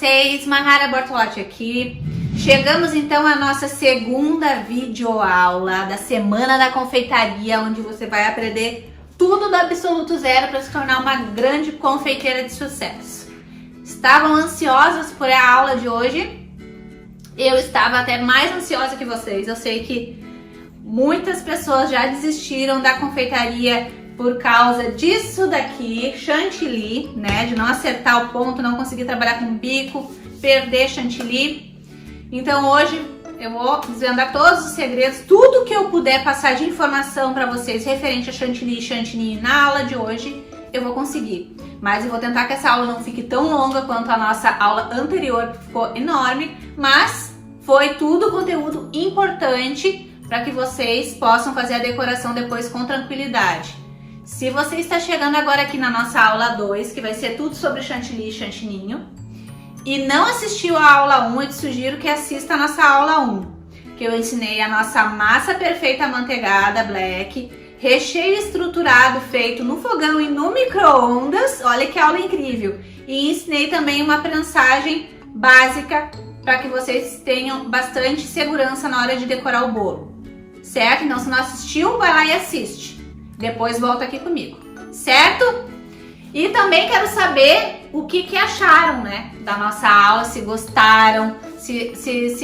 vocês? Mahara Bortolotti aqui. Chegamos então à nossa segunda videoaula da Semana da Confeitaria, onde você vai aprender tudo do absoluto zero para se tornar uma grande confeiteira de sucesso. Estavam ansiosas por a aula de hoje? Eu estava até mais ansiosa que vocês. Eu sei que muitas pessoas já desistiram da confeitaria por causa disso daqui, chantilly, né? De não acertar o ponto, não conseguir trabalhar com bico, perder chantilly. Então hoje eu vou desvendar todos os segredos, tudo que eu puder passar de informação para vocês referente a chantilly e chantilly na aula de hoje, eu vou conseguir. Mas eu vou tentar que essa aula não fique tão longa quanto a nossa aula anterior, que ficou enorme, mas foi tudo conteúdo importante para que vocês possam fazer a decoração depois com tranquilidade. Se você está chegando agora aqui na nossa aula 2, que vai ser tudo sobre chantilly e chantininho, e não assistiu a aula 1, eu te sugiro que assista a nossa aula 1, que eu ensinei a nossa massa perfeita amanteigada black, recheio estruturado feito no fogão e no micro-ondas, olha que aula incrível, e ensinei também uma prensagem básica para que vocês tenham bastante segurança na hora de decorar o bolo, certo? Então se não assistiu, vai lá e assiste. Depois volta aqui comigo, certo? E também quero saber o que acharam, né, da nossa aula, se gostaram, se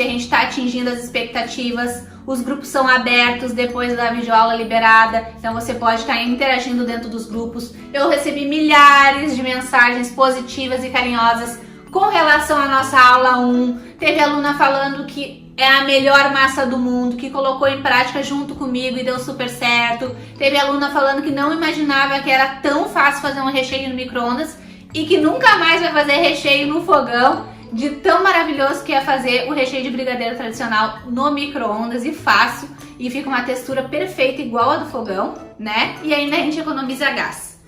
a gente está atingindo as expectativas. Os grupos são abertos depois da videoaula liberada, então você pode estar interagindo dentro dos grupos. Eu recebi milhares de mensagens positivas e carinhosas com relação à nossa aula 1. Teve aluna falando que é a melhor massa do mundo, que colocou em prática junto comigo e deu super certo. Teve aluna falando que não imaginava que era tão fácil fazer um recheio no micro-ondas e que nunca mais vai fazer recheio no fogão, de tão maravilhoso que é fazer o recheio de brigadeiro tradicional no micro-ondas e fácil, e fica uma textura perfeita igual a do fogão, né? E ainda a gente economiza gás.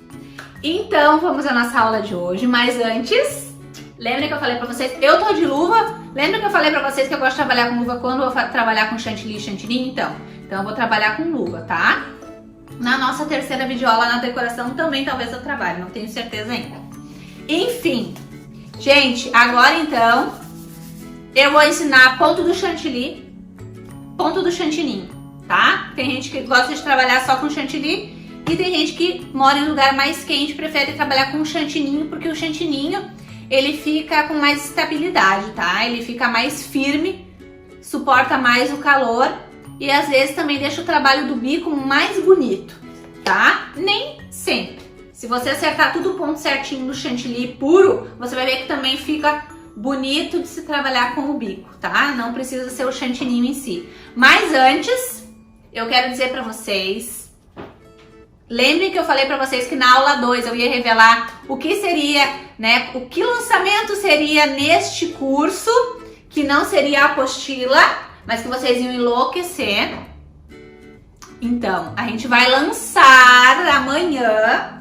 Então vamos à nossa aula de hoje, mas antes, lembra que eu falei pra vocês, eu tô de luva? Lembra que eu falei pra vocês que eu gosto de trabalhar com luva quando eu vou trabalhar com chantilly e chantilly? Então eu vou trabalhar com luva, tá? Na nossa terceira videoaula na decoração também talvez eu trabalhe, não tenho certeza ainda. Enfim, gente, agora então eu vou ensinar ponto do chantilly, ponto do chantininho, tá? Tem gente que gosta de trabalhar só com chantilly e tem gente que mora em lugar mais quente e prefere trabalhar com chantininho, porque o chantininho ele fica com mais estabilidade, tá? Ele fica mais firme, suporta mais o calor e às vezes também deixa o trabalho do bico mais bonito, tá? Nem sempre. Se você acertar tudo o ponto certinho no chantilly puro, você vai ver que também fica bonito de se trabalhar com o bico, tá? Não precisa ser o chantininho em si. Mas antes, eu quero dizer pra vocês, lembrem que eu falei pra vocês que na aula 2 eu ia revelar o que seria, né? O que lançamento seria neste curso, que não seria a apostila, mas que vocês iam enlouquecer. Então, a gente vai lançar amanhã,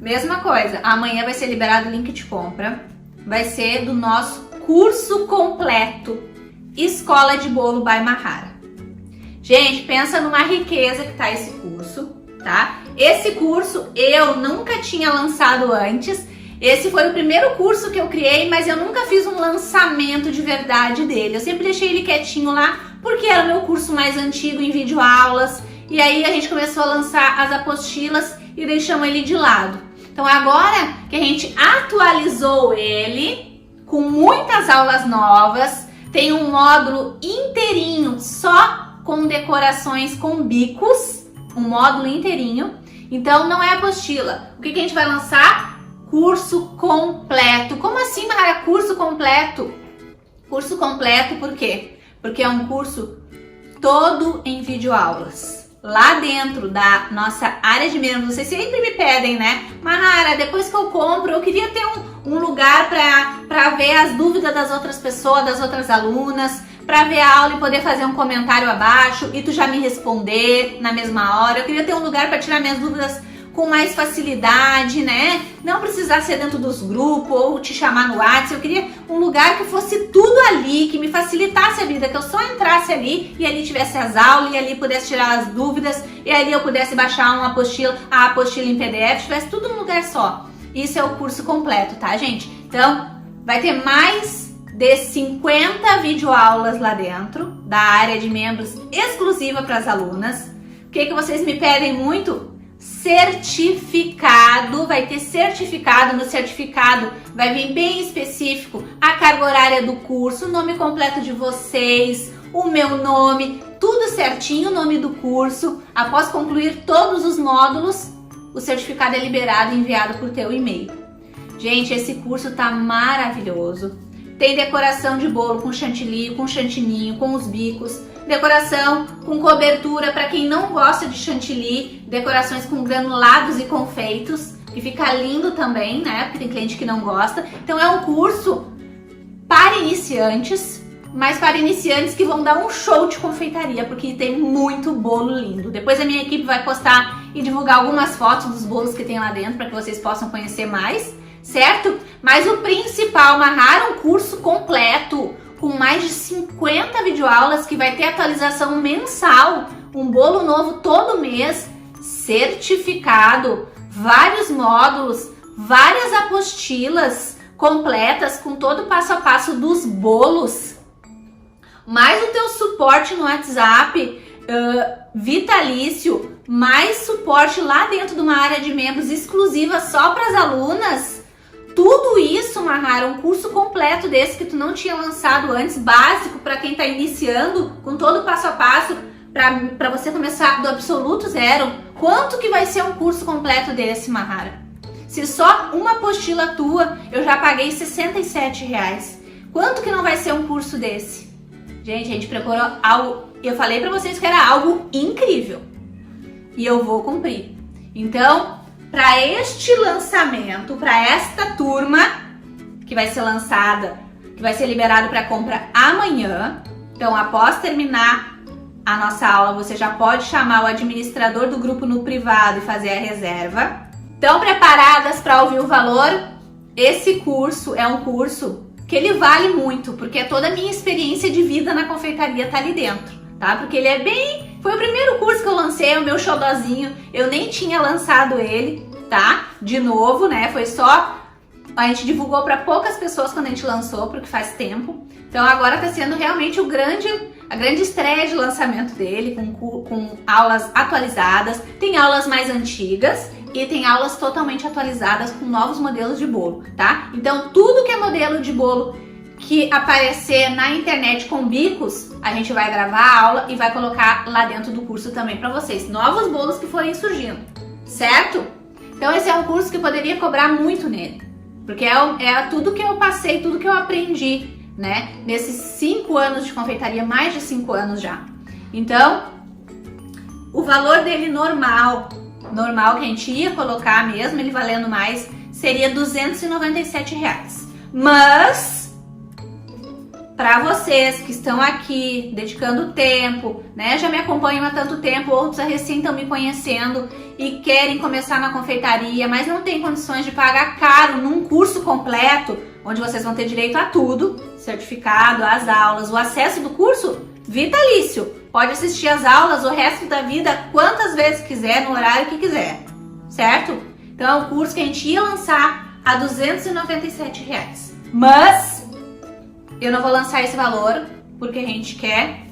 mesma coisa, amanhã vai ser liberado o link de compra, vai ser do nosso curso completo, Escola de Bolo by Mahara. Gente, pensa numa riqueza que tá esse curso, tá? Esse curso eu nunca tinha lançado antes, esse foi o primeiro curso que eu criei, mas eu nunca fiz um lançamento de verdade dele. Eu sempre deixei ele quietinho lá, porque era o meu curso mais antigo em videoaulas, e aí a gente começou a lançar as apostilas e deixamos ele de lado. Então agora que a gente atualizou ele, com muitas aulas novas, tem um módulo inteirinho só com decorações com bicos, um módulo inteirinho. Então não é apostila. O que a gente vai lançar? Curso completo. Como assim, Mahara? Curso completo? Curso completo por quê? Porque é um curso todo em videoaulas. Lá dentro da nossa área de membros, vocês sempre me pedem, né? Mahara, depois que eu compro, eu queria ter um lugar para ver as dúvidas das outras pessoas, das outras alunas, para ver a aula e poder fazer um comentário abaixo e tu já me responder na mesma hora. Eu queria ter um lugar para tirar minhas dúvidas com mais facilidade, né? Não precisar ser dentro dos grupos ou te chamar no WhatsApp. Eu queria um lugar que fosse tudo ali, que me facilitasse a vida, que eu só entrasse ali e ali tivesse as aulas e ali pudesse tirar as dúvidas e ali eu pudesse baixar a apostila em PDF, tivesse tudo num lugar só. Isso é o curso completo, tá, gente? Então, vai ter mais de 50 videoaulas lá dentro, da área de membros exclusiva para as alunas. O que vocês me pedem muito? Certificado, vai ter certificado. No certificado vai vir bem específico a carga horária do curso, o nome completo de vocês, o meu nome, tudo certinho, o nome do curso. Após concluir todos os módulos, o certificado é liberado e enviado por teu e-mail. Gente, esse curso tá maravilhoso. Tem decoração de bolo com chantilly, com chantininho, com os bicos. Decoração com cobertura para quem não gosta de chantilly. Decorações com granulados e confeitos, que fica lindo também, né? Porque tem cliente que não gosta. Então é um curso para iniciantes, mas para iniciantes que vão dar um show de confeitaria, porque tem muito bolo lindo. Depois a minha equipe vai postar e divulgar algumas fotos dos bolos que tem lá dentro para que vocês possam conhecer mais, certo? Mas o principal, amarrar um curso completo com mais de 50 videoaulas que vai ter atualização mensal, um bolo novo todo mês, certificado, vários módulos, várias apostilas completas com todo o passo a passo dos bolos, mais o teu suporte no WhatsApp vitalício, mais suporte lá dentro de uma área de membros exclusiva só para as alunas. Tudo isso, Mahara, um curso completo desse que tu não tinha lançado antes, básico para quem está iniciando, com todo o passo a passo, para você começar do absoluto zero. Quanto que vai ser um curso completo desse, Mahara? Se só uma apostila tua, eu já paguei R$67. Quanto que não vai ser um curso desse? Gente, a gente preparou algo, eu falei para vocês que era algo incrível. E eu vou cumprir. Então, para este lançamento, para esta turma que vai ser lançada, que vai ser liberado para compra amanhã. Então, após terminar a nossa aula, você já pode chamar o administrador do grupo no privado e fazer a reserva. Estão preparadas para ouvir o valor? Esse curso é um curso que ele vale muito, porque toda a minha experiência de vida na confeitaria tá ali dentro, tá? Porque ele é bem... Foi o primeiro curso que eu lancei, o meu xodozinho, eu nem tinha lançado ele, tá? De novo, né? Foi só... A gente divulgou para poucas pessoas quando a gente lançou, porque faz tempo. Então agora tá sendo realmente a grande estreia de lançamento dele, com aulas atualizadas. Tem aulas mais antigas e tem aulas totalmente atualizadas com novos modelos de bolo, tá? Então tudo que é modelo de bolo que aparecer na internet com bicos, a gente vai gravar a aula e vai colocar lá dentro do curso também para vocês. Novos bolos que forem surgindo, certo? Então esse é um curso que poderia cobrar muito nele, porque é tudo que eu passei, tudo que eu aprendi, né? Nesses 5 anos de confeitaria, mais de 5 anos já. Então, o valor dele normal que a gente ia colocar mesmo, ele valendo mais, seria R$297. Mas... para vocês que estão aqui dedicando tempo, né, já me acompanham há tanto tempo, outros recém estão me conhecendo e querem começar na confeitaria, mas não tem condições de pagar caro num curso completo, onde vocês vão ter direito a tudo, certificado, as aulas, o acesso do curso vitalício. Pode assistir as aulas o resto da vida quantas vezes quiser, no horário que quiser, certo? Então é um curso que a gente ia lançar a R$297. Mas... eu não vou lançar esse valor porque a gente quer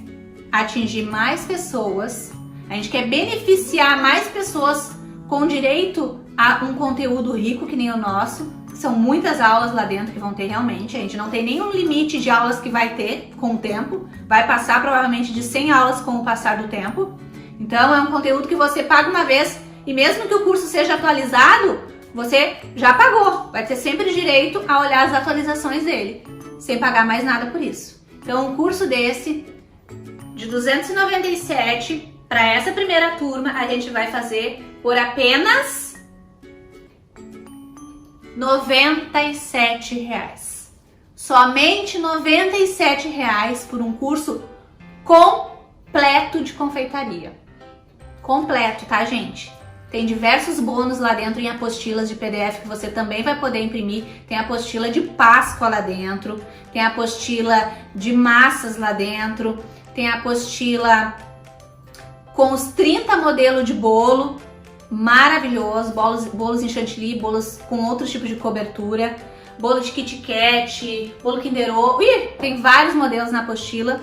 atingir mais pessoas, a gente quer beneficiar mais pessoas com direito a um conteúdo rico que nem o nosso. São muitas aulas lá dentro que vão ter realmente, a gente não tem nenhum limite de aulas que vai ter com o tempo, vai passar provavelmente de 100 aulas com o passar do tempo. Então é um conteúdo que você paga uma vez e mesmo que o curso seja atualizado, você já pagou, vai ter sempre direito a olhar as atualizações dele, sem pagar mais nada por isso. Então um curso desse, de 297, para essa primeira turma, a gente vai fazer por apenas R$97. Somente R$97 por um curso completo de confeitaria. Completo, tá, gente? Tem diversos bônus lá dentro em apostilas de PDF que você também vai poder imprimir. Tem apostila de Páscoa lá dentro, tem apostila de massas lá dentro, tem apostila com os 30 modelos de bolo, maravilhoso, bolos em chantilly, bolos com outros tipos de cobertura, bolo de Kit Kat, bolo Kinder Ovo. Ih, tem vários modelos na apostila.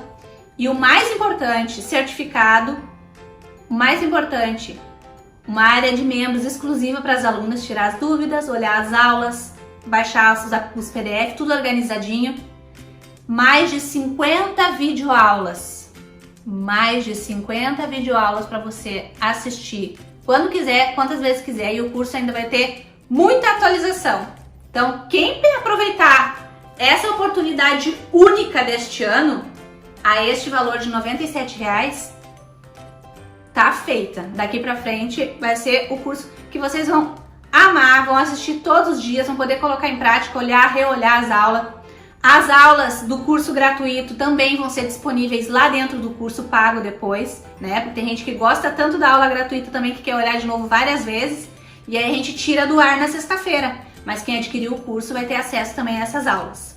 E o mais importante, certificado. O mais importante, uma área de membros exclusiva para as alunas tirar as dúvidas, olhar as aulas, baixar os PDF, tudo organizadinho. Mais de 50 videoaulas. Mais de 50 videoaulas para você assistir quando quiser, quantas vezes quiser. E o curso ainda vai ter muita atualização. Então, quem aproveitar essa oportunidade única deste ano, a este valor de R$ 97,00, tá feita. Daqui pra frente vai ser o curso que vocês vão amar, vão assistir todos os dias, vão poder colocar em prática, olhar, reolhar as aulas. As aulas do curso gratuito também vão ser disponíveis lá dentro do curso pago depois, né? Porque tem gente que gosta tanto da aula gratuita também que quer olhar de novo várias vezes, e aí a gente tira do ar na sexta-feira. Mas quem adquiriu o curso vai ter acesso também a essas aulas.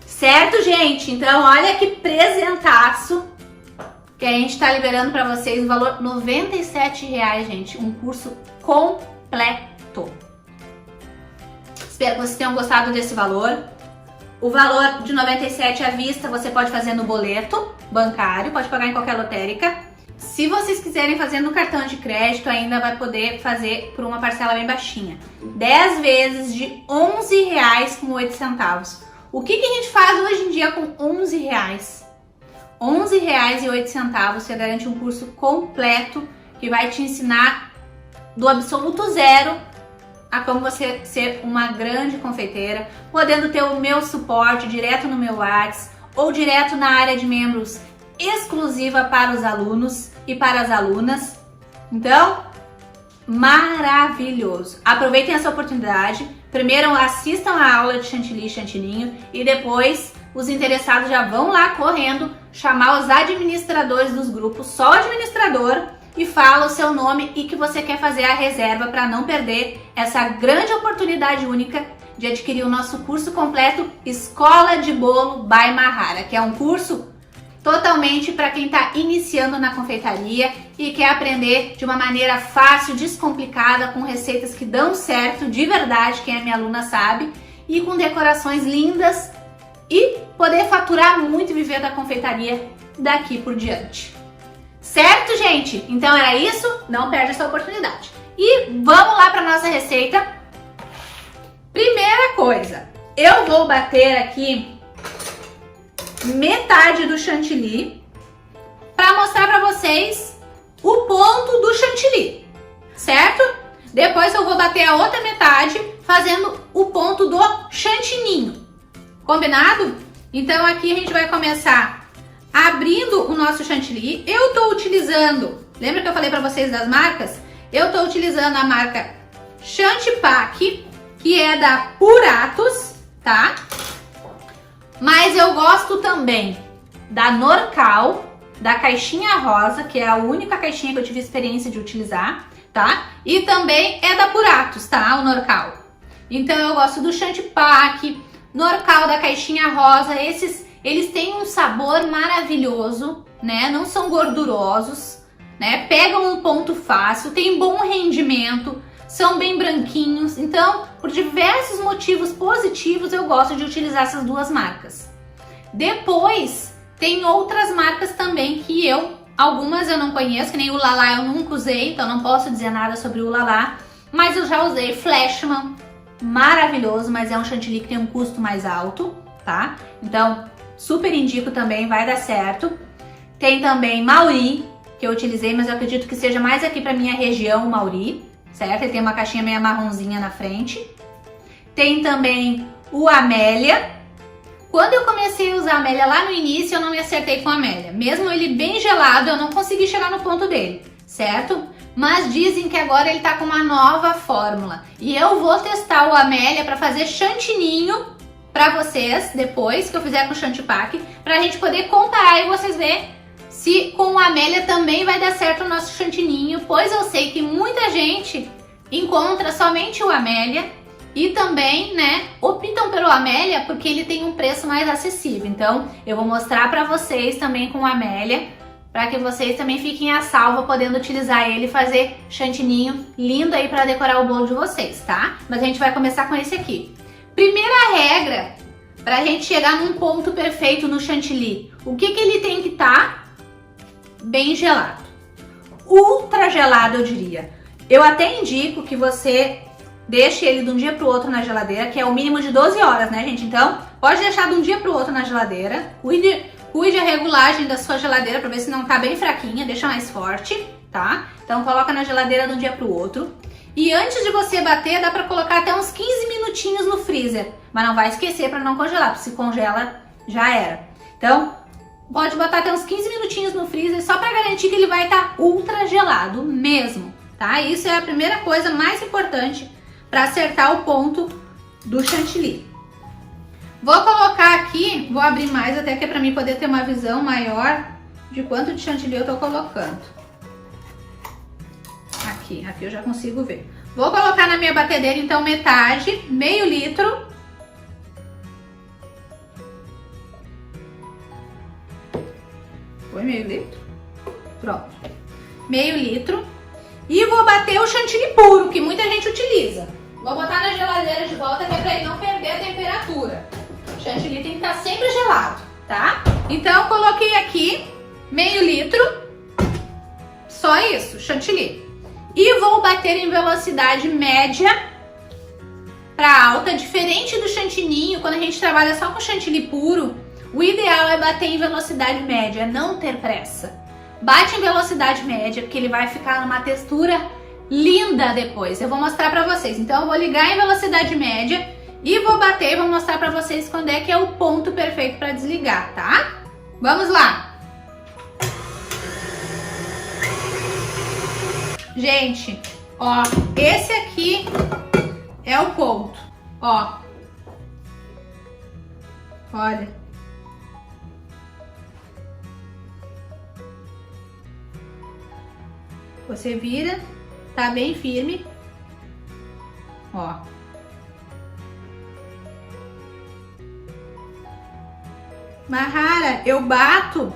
Certo, gente? Então, olha que presentaço que a gente tá liberando para vocês, o valor R$ 97,00, gente. Um curso completo. Espero que vocês tenham gostado desse valor. O valor de R$ 97,00 à vista você pode fazer no boleto bancário, pode pagar em qualquer lotérica. Se vocês quiserem fazer no cartão de crédito, ainda vai poder fazer por uma parcela bem baixinha. 10 vezes de R$ 11,08. O que a gente faz hoje em dia com R$ 11,00? R$ 11,08 você garante um curso completo que vai te ensinar do absoluto zero a como você ser uma grande confeiteira, podendo ter o meu suporte direto no meu WhatsApp ou direto na área de membros exclusiva para os alunos e para as alunas. Então, maravilhoso! Aproveitem essa oportunidade. Primeiro assistam a aula de chantilly e chantininho e depois os interessados já vão lá correndo chamar os administradores dos grupos, só o administrador, e fala o seu nome e que você quer fazer a reserva para não perder essa grande oportunidade única de adquirir o nosso curso completo Escola de Bolo by Mahara, que é um curso totalmente para quem está iniciando na confeitaria e quer aprender de uma maneira fácil, descomplicada, com receitas que dão certo de verdade, quem é minha aluna sabe, e com decorações lindas e poder faturar muito e viver da confeitaria daqui por diante. Certo, gente? Então era isso, não perde essa oportunidade. E vamos lá para nossa receita. Primeira coisa, eu vou bater aqui metade do chantilly para mostrar para vocês o ponto do chantilly, certo? Depois eu vou bater a outra metade fazendo o ponto do chantininho, combinado? Então aqui a gente vai começar abrindo o nosso chantilly. Eu tô utilizando, lembra que eu falei para vocês das marcas? Eu tô utilizando a marca Chantipac, que é da Puratos, tá? Mas eu gosto também da Norcal, da caixinha rosa, que é a única caixinha que eu tive experiência de utilizar, tá? E também é da Puratos, tá? O Norcal. Então eu gosto do Chantipac, Norcal da caixinha rosa. Eles têm um sabor maravilhoso, né? Não são gordurosos, né? Pegam um ponto fácil, tem bom rendimento, são bem branquinhos. Então, por diversos motivos positivos, eu gosto de utilizar essas duas marcas. Depois, tem outras marcas também que algumas eu não conheço, que nem o Lala eu nunca usei, então não posso dizer nada sobre o Lala, mas eu já usei Flashman, maravilhoso, mas é um chantilly que tem um custo mais alto, tá? Então, super indico também, vai dar certo. Tem também Mauri, que eu utilizei, mas eu acredito que seja mais aqui pra minha região, o Mauri, certo? Ele tem uma caixinha meio marronzinha na frente. Tem também o Amélia. Quando eu comecei a usar a Amélia lá no início, eu não me acertei com a Amélia. Mesmo ele bem gelado, eu não consegui chegar no ponto dele, certo? Mas dizem que agora ele tá com uma nova fórmula. E eu vou testar o Amélia para fazer chantininho para vocês, depois que eu fizer com o Chantipac, pra gente poder comparar e vocês verem se com o Amélia também vai dar certo o nosso chantininho, pois eu sei que muita gente encontra somente o Amélia e também, né, optam pelo Amélia porque ele tem um preço mais acessível. Então, eu vou mostrar pra vocês também com o Amélia, para que vocês também fiquem a salvo podendo utilizar ele e fazer chantininho lindo aí para decorar o bolo de vocês, tá? Mas a gente vai começar com esse aqui. Primeira regra para a gente chegar num ponto perfeito no chantilly. O que ele tem que estar? Bem gelado. Ultra gelado, eu diria. Eu até indico que você deixe ele de um dia para o outro na geladeira, que é o mínimo de 12 horas, né, gente? Então, pode deixar de um dia para o outro na geladeira. Cuide a regulagem da sua geladeira para ver se não tá bem fraquinha, deixa mais forte, tá? Então, coloca na geladeira de um dia para o outro. E antes de você bater, dá para colocar até uns 15 minutinhos no freezer. Mas não vai esquecer para não congelar, porque se congela, já era. Então, pode botar até uns 15 minutinhos no freezer, só para garantir que ele vai estar ultra gelado mesmo, tá? Isso é a primeira coisa mais importante para acertar o ponto do chantilly. Vou colocar aqui, vou abrir mais até que é para mim poder ter uma visão maior de quanto de chantilly eu tô colocando. Aqui eu já consigo ver. Vou colocar na minha batedeira então metade, meio litro. Foi meio litro? Pronto. Meio litro. E vou bater o chantilly puro, que muita gente utiliza. Vou botar na geladeira de volta, que é pra ele não perder a temperatura. O chantilly tem que estar sempre gelado, tá? Então, coloquei aqui meio litro. Só isso, chantilly. E vou bater em velocidade média para alta. Diferente do chantininho, quando a gente trabalha só com chantilly puro, o ideal é bater em velocidade média, não ter pressa. Bate em velocidade média, porque ele vai ficar numa textura linda depois. Eu vou mostrar pra vocês. Então eu vou ligar em velocidade média e vou bater e vou mostrar pra vocês quando é que é o ponto perfeito pra desligar, tá? Vamos lá! Gente, ó, esse aqui é o ponto, ó. Olha. Você vira, tá bem firme, ó. Mahara, eu bato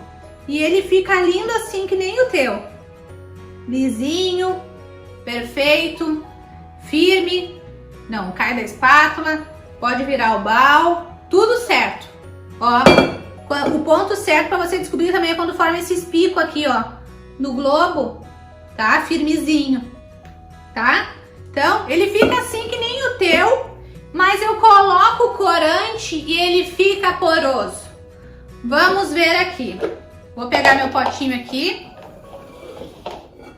e ele fica lindo assim que nem o teu. Lisinho, perfeito, firme, não cai da espátula, pode virar o bal, tudo certo. Ó, o ponto certo para você descobrir também é quando forma esses picos aqui, ó, no globo, tá? Firmezinho, tá? Então, ele fica assim que nem o teu, mas eu coloco o corante e ele fica poroso. Vamos ver aqui. Vou pegar meu potinho aqui.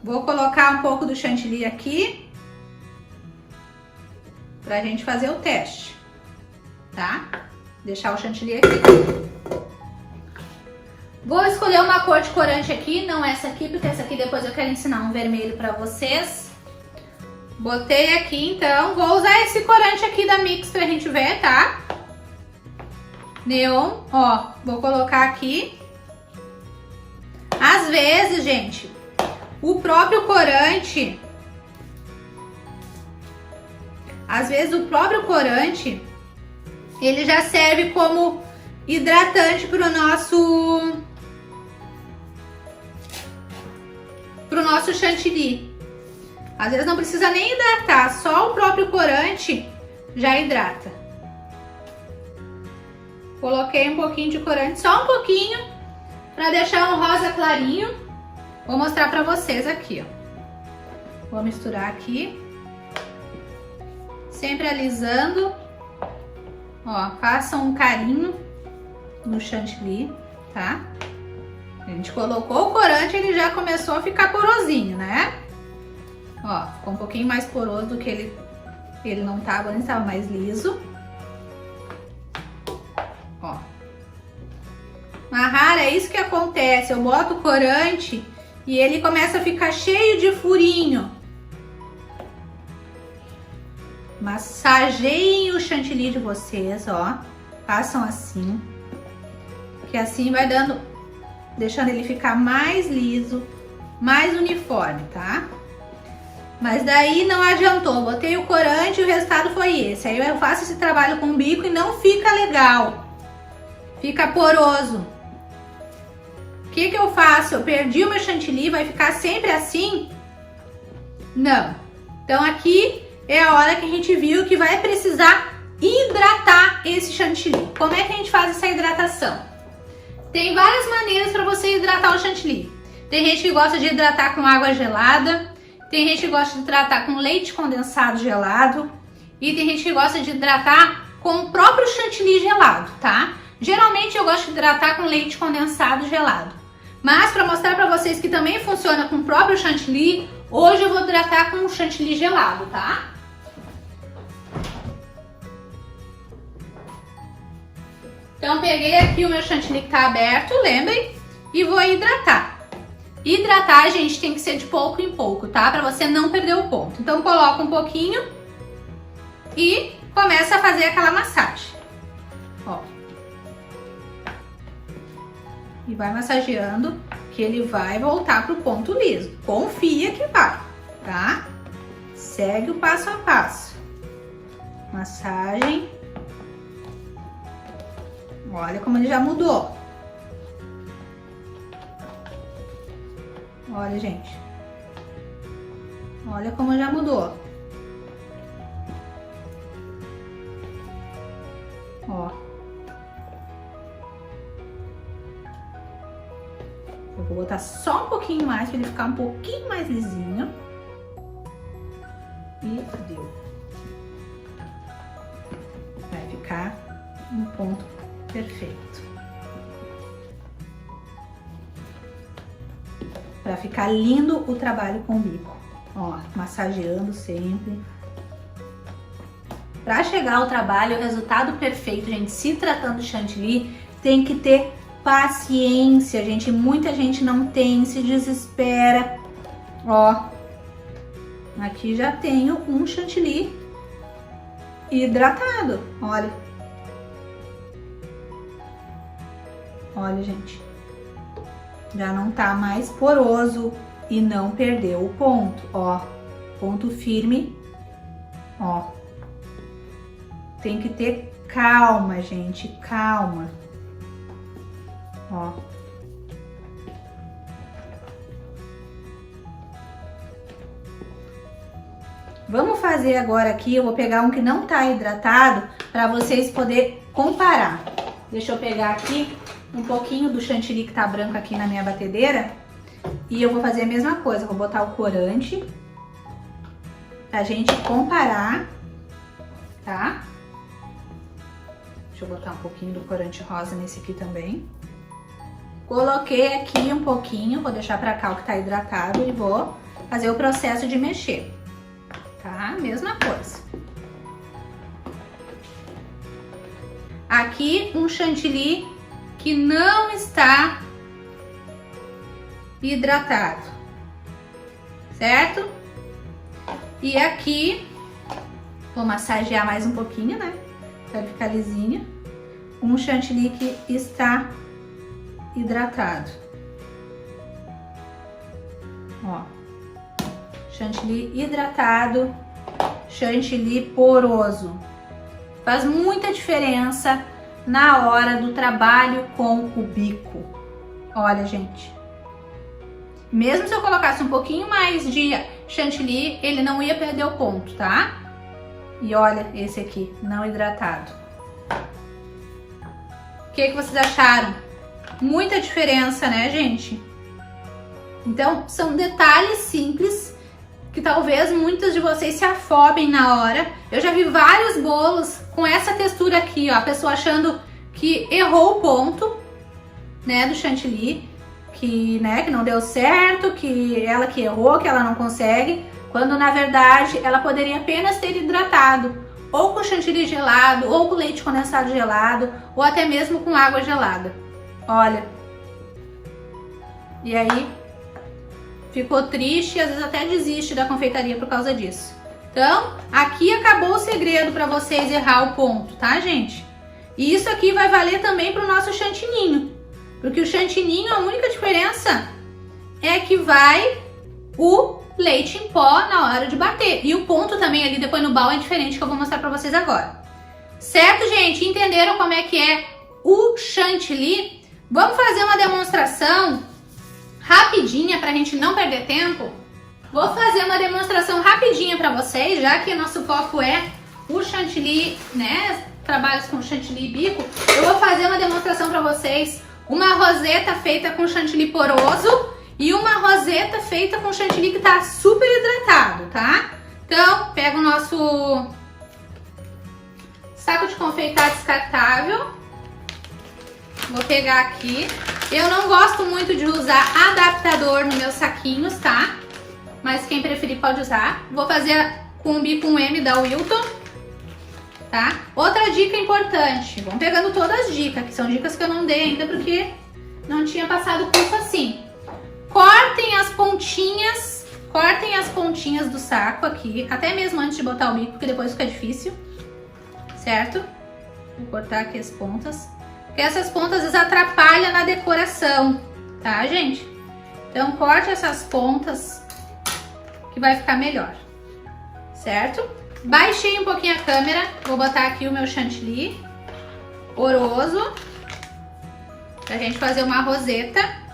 Vou colocar um pouco do chantilly aqui pra gente fazer o teste, tá? Deixar o chantilly aqui. Vou escolher uma cor de corante aqui, não essa aqui, porque essa aqui depois eu quero ensinar um vermelho pra vocês. Botei aqui então, vou usar esse corante aqui da Mix pra gente ver, tá? Neon, ó, vou colocar aqui. Às vezes, gente, o próprio corante, ele já serve como hidratante pro nosso chantilly. Às vezes não precisa nem hidratar, só o próprio corante já hidrata. Coloquei um pouquinho de corante, só um pouquinho, para deixar um rosa clarinho. Vou mostrar pra vocês aqui, ó. Vou misturar aqui. Sempre alisando. Ó, façam um carinho no chantilly, tá? A gente colocou o corante, ele já começou a ficar porosinho, né? Ó, ficou um pouquinho mais poroso do que ele não tava, ele estava mais liso. Ó. Mahara, é isso que acontece. Eu boto o corante e ele começa a ficar cheio de furinho. Massageiem o chantilly de vocês, ó. Façam assim. Que assim vai deixando ele ficar mais liso, mais uniforme, tá? Mas daí não adiantou. Botei o corante e o resultado foi esse. Aí eu faço esse trabalho com o bico e não fica legal. Fica poroso. O que eu faço? Eu perdi o meu chantilly, vai ficar sempre assim? Não. Então aqui é a hora que a gente viu que vai precisar hidratar esse chantilly. Como é que a gente faz essa hidratação? Tem várias maneiras para você hidratar o chantilly. Tem gente que gosta de hidratar com água gelada, tem gente que gosta de hidratar com leite condensado gelado e tem gente que gosta de hidratar com o próprio chantilly gelado, tá? Geralmente eu gosto de hidratar com leite condensado gelado. Mas para mostrar para vocês que também funciona com o próprio chantilly, hoje eu vou hidratar com o chantilly gelado, tá? Então peguei aqui o meu chantilly que tá aberto, lembrem, e vou hidratar. Hidratar, gente, tem que ser de pouco em pouco, tá? Para você não perder o ponto. Então coloca um pouquinho e começa a fazer aquela massagem. Ó. E vai massageando que ele vai voltar pro ponto liso. Confia que vai, tá? Segue o passo a passo. Massagem. Olha como ele já mudou. Olha, gente. Olha como já mudou. Ó. Eu vou botar só um pouquinho mais para ele ficar um pouquinho mais lisinho. E deu. Vai ficar um ponto perfeito. Para ficar lindo o trabalho com o bico. Ó, massageando sempre. Para chegar ao trabalho, o resultado perfeito, gente, se tratando de chantilly, tem que ter paciência, gente. Muita gente não tem, se desespera. Ó, aqui já tenho um chantilly hidratado, olha. Olha, gente. Já não tá mais poroso e não perdeu o ponto, ó. Ponto firme, ó. Tem que ter calma, gente, calma. Ó. Vamos fazer agora aqui, eu vou pegar um que não tá hidratado para vocês poderem comparar. Deixa eu pegar aqui um pouquinho do chantilly que tá branco aqui na minha batedeira e eu vou fazer a mesma coisa, vou botar o corante pra gente comparar, tá? Deixa eu botar um pouquinho do corante rosa nesse aqui também. Coloquei aqui um pouquinho, vou deixar pra cá o que tá hidratado e vou fazer o processo de mexer, tá? Mesma coisa. Aqui um chantilly que não está hidratado, certo? E aqui, vou massagear mais um pouquinho, né? Pra ele ficar lisinho. Um chantilly que está hidratado. Ó. Chantilly hidratado, chantilly poroso. Faz muita diferença na hora do trabalho com o bico. Olha, gente. Mesmo se eu colocasse um pouquinho mais de chantilly, ele não ia perder o ponto, tá? E olha esse aqui, não hidratado. O que vocês acharam? Muita diferença, né, gente? Então, são detalhes simples que talvez muitos de vocês se afobem na hora. Eu já vi vários bolos com essa textura aqui, ó, a pessoa achando que errou o ponto, né, do chantilly, que não deu certo, que ela que errou, que ela não consegue, quando na verdade ela poderia apenas ter hidratado, ou com chantilly gelado, ou com leite condensado gelado, ou até mesmo com água gelada. Olha. E aí ficou triste e às vezes até desiste da confeitaria por causa disso. Então, aqui acabou o segredo para vocês errar o ponto, tá, gente? E isso aqui vai valer também para o nosso chantininho. Porque o chantininho, a única diferença é que vai o leite em pó na hora de bater. E o ponto também ali depois no bal é diferente, que eu vou mostrar para vocês agora. Certo, gente? Entenderam como é que é o chantilly? Vamos fazer uma demonstração rapidinha para a gente não perder tempo. Vou fazer uma demonstração rapidinha para vocês, já que o nosso foco é o chantilly, né? Trabalhos com chantilly e bico, eu vou fazer uma demonstração para vocês. Uma roseta feita com chantilly poroso e uma roseta feita com chantilly que tá super hidratado, tá? Então, pega o nosso saco de confeitar descartável. Vou pegar aqui. Eu não gosto muito de usar adaptador nos meus saquinhos, tá? Mas quem preferir pode usar. Vou fazer com o bico 1M da Wilton, tá? Outra dica importante. Vão pegando todas as dicas, que são dicas que eu não dei ainda porque não tinha passado o curso assim. Cortem as pontinhas do saco aqui, até mesmo antes de botar o bico, porque depois fica difícil, certo? Vou cortar aqui as pontas, porque essas pontas às vezes atrapalham na decoração, tá, gente? Então corte essas pontas que vai ficar melhor, certo? Baixei um pouquinho a câmera, vou botar aqui o meu chantilly poroso pra gente fazer uma roseta.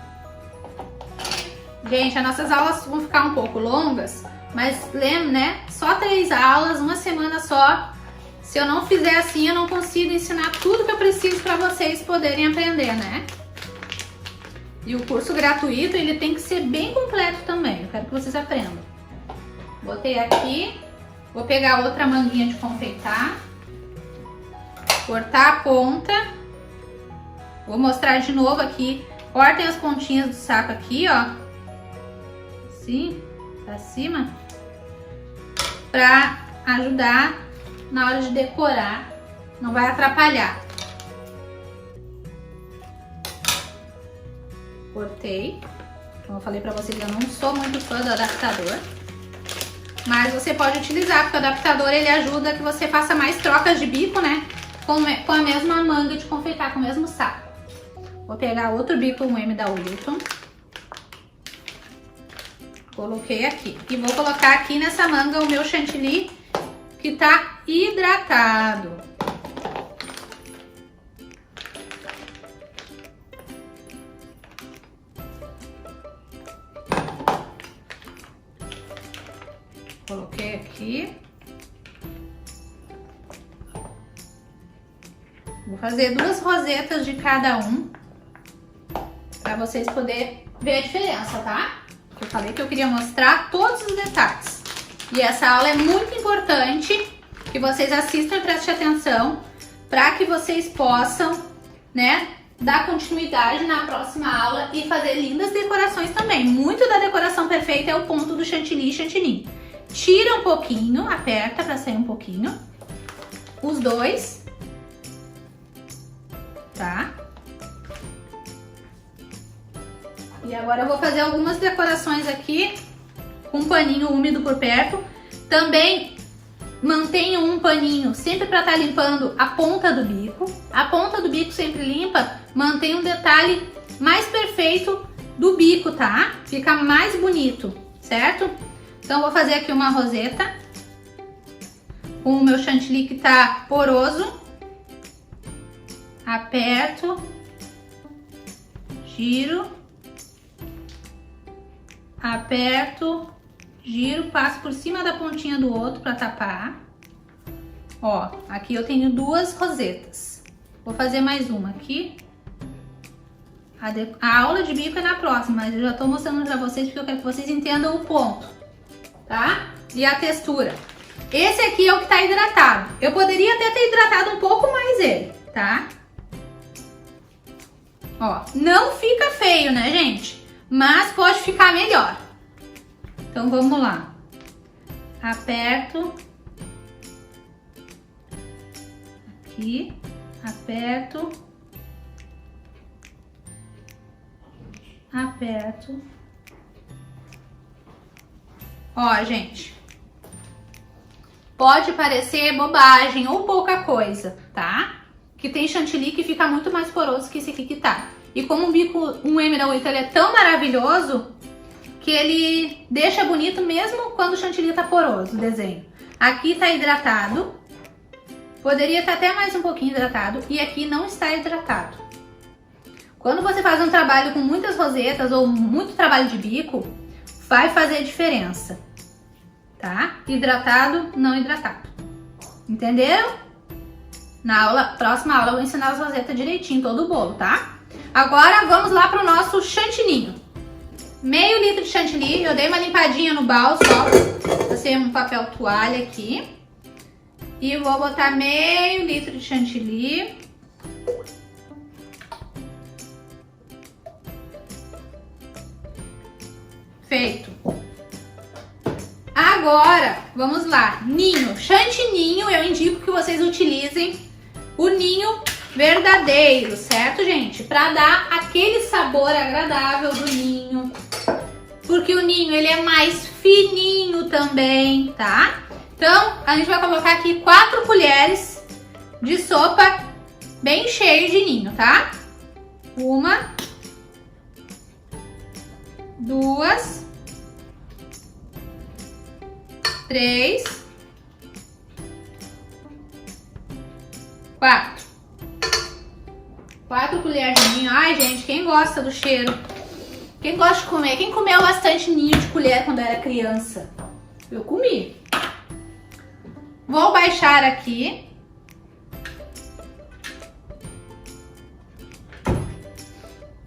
Gente, as nossas aulas vão ficar um pouco longas, mas lembra, né? Só 3 aulas, uma semana só. Se eu não fizer assim, eu não consigo ensinar tudo que eu preciso para vocês poderem aprender, né? E o curso gratuito, ele tem que ser bem completo também. Eu quero que vocês aprendam. Botei aqui. Vou pegar outra manguinha de confeitar. Cortar a ponta. Vou mostrar de novo aqui. Cortem as pontinhas do saco aqui, ó. Assim, pra cima. Pra ajudar na hora de decorar. Não vai atrapalhar. Cortei. Como eu falei pra vocês, eu não sou muito fã do adaptador. Mas você pode utilizar, porque o adaptador ele ajuda que você faça mais trocas de bico, né? Com a mesma manga de confeitar, com o mesmo saco. Vou pegar outro bico 1M da Wilton. Coloquei aqui. E vou colocar aqui nessa manga o meu chantilly que tá hidratado. Coloquei aqui. Vou fazer 2 rosetas de cada um, para vocês poderem ver a diferença, tá? Eu falei que eu queria mostrar todos os detalhes. E essa aula é muito importante que vocês assistam e prestem atenção, para que vocês possam, né, dar continuidade na próxima aula e fazer lindas decorações também. Muito da decoração perfeita é o ponto do chantilly e chantilly. Tira um pouquinho, aperta para sair um pouquinho. Os dois. Tá? E agora eu vou fazer algumas decorações aqui com um paninho úmido por perto. Também mantenho um paninho sempre para estar limpando a ponta do bico. A ponta do bico sempre limpa, mantém um detalhe mais perfeito do bico, tá? Fica mais bonito, certo? Então vou fazer aqui uma roseta com o meu chantilly que tá poroso. Aperto, giro, aperto, giro, passo por cima da pontinha do outro para tapar. Ó, aqui eu tenho 2 rosetas. Vou fazer mais uma aqui. A aula de bico é na próxima, mas eu já tô mostrando para vocês porque eu quero que vocês entendam o ponto, tá? E a textura. Esse aqui é o que tá hidratado. Eu poderia até ter hidratado um pouco mais ele, tá? Ó, não fica feio, né, gente? Mas pode ficar melhor. Então, vamos lá. Aperto. Aqui. Aperto. Aperto. Ó, gente. Pode parecer bobagem ou pouca coisa, tá? Que tem chantilly que fica muito mais poroso que esse aqui que tá. E como o bico 1M da Wilton, ele é tão maravilhoso que ele deixa bonito mesmo quando o chantilly tá poroso, o desenho. Aqui tá hidratado. Poderia estar até mais um pouquinho hidratado. E aqui não está hidratado. Quando você faz um trabalho com muitas rosetas ou muito trabalho de bico, vai fazer diferença. Tá? Hidratado, não hidratado. Entenderam? Na próxima aula eu vou ensinar a fazer direitinho todo o bolo, tá? Agora vamos lá para o nosso chantininho. Meio litro de chantilly, eu dei uma limpadinha no balde só, passei um papel toalha aqui. E vou botar meio litro de chantilly. Feito. Agora, vamos lá. Ninho, chantininho, eu indico que vocês utilizem o ninho verdadeiro, certo, gente? Para dar aquele sabor agradável do ninho. Porque o ninho, ele é mais fininho também, tá? Então, a gente vai colocar aqui 4 colheres de sopa bem cheio de ninho, tá? 1, 2, 3, 4. 4 colheres de ninho. Ai, gente, quem gosta do cheiro? Quem gosta de comer? Quem comeu bastante ninho de colher quando era criança? Eu comi. Vou baixar aqui.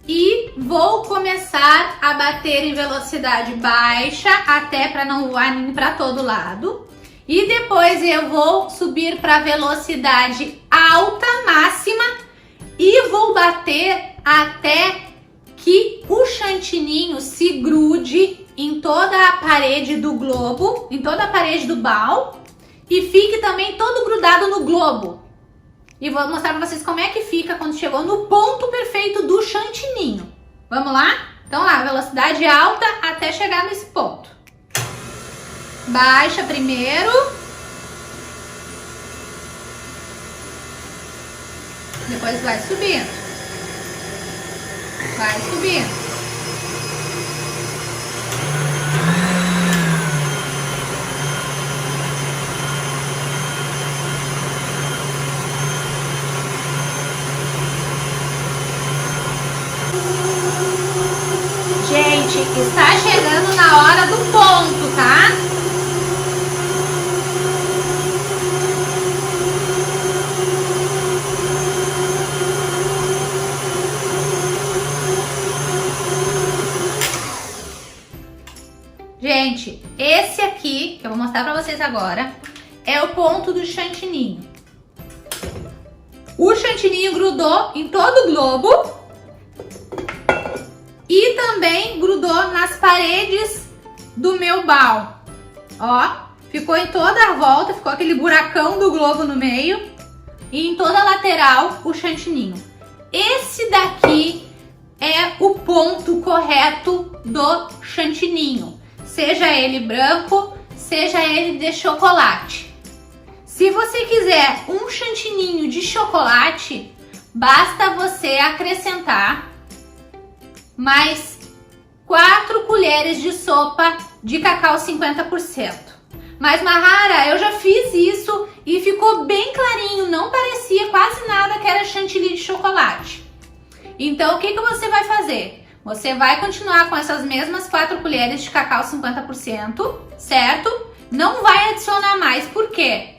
E vou começar a bater em velocidade baixa, até para não voar ninho para todo lado. E depois eu vou subir para velocidade alta, máxima, e vou bater até que o chantininho se grude em toda a parede do globo, em toda a parede do bowl, e fique também todo grudado no globo. E vou mostrar pra vocês como é que fica quando chegou no ponto perfeito do chantininho. Vamos lá? Então lá, velocidade alta até chegar nesse ponto. Baixa primeiro. Depois vai subindo. Vai subindo. Gente, está chegando na hora do ponto, tá? Gente, esse aqui, que eu vou mostrar pra vocês agora, é o ponto do chantininho. O chantininho grudou em todo o globo. E também grudou nas paredes do meu bowl. Ó, ficou em toda a volta, ficou aquele buracão do globo no meio. E em toda a lateral o chantininho. Esse daqui é o ponto correto do chantininho. Seja ele branco, seja ele de chocolate. Se você quiser um chantininho de chocolate, basta você acrescentar mais 4 colheres de sopa de cacau 50%. Mas, Mahara, eu já fiz isso e ficou bem clarinho, não parecia quase nada que era chantilly de chocolate. Então, o que você vai fazer? Você vai continuar com essas mesmas 4 colheres de cacau 50%, certo? Não vai adicionar mais, por quê?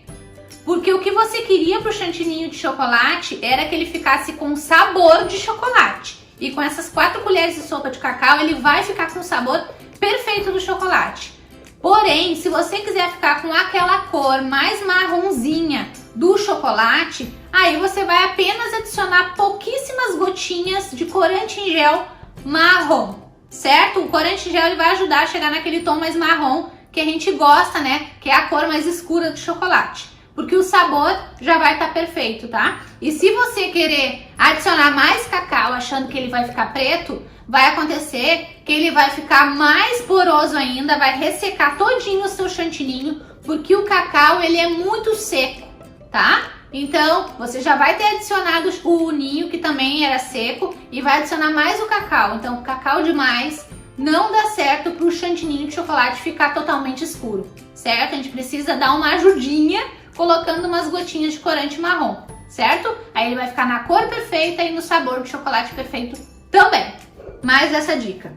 Porque o que você queria pro chantininho de chocolate era que ele ficasse com sabor de chocolate. E com essas 4 colheres de sopa de cacau, ele vai ficar com o sabor perfeito do chocolate. Porém, se você quiser ficar com aquela cor mais marronzinha do chocolate, aí você vai apenas adicionar pouquíssimas gotinhas de corante em gel marrom, certo? O corante em gel ele vai ajudar a chegar naquele tom mais marrom que a gente gosta, né? Que é a cor mais escura do chocolate. Porque o sabor já vai estar perfeito, tá? E se você querer adicionar mais cacau achando que ele vai ficar preto, vai acontecer que ele vai ficar mais poroso ainda, vai ressecar todinho o seu chantininho, porque o cacau ele é muito seco, tá? Então, você já vai ter adicionado o ninho, que também era seco, e vai adicionar mais o cacau. Então, o cacau demais não dá certo para o chantininho de chocolate ficar totalmente escuro, certo? A gente precisa dar uma ajudinha colocando umas gotinhas de corante marrom, certo? Aí ele vai ficar na cor perfeita e no sabor de chocolate perfeito também. Mais essa dica,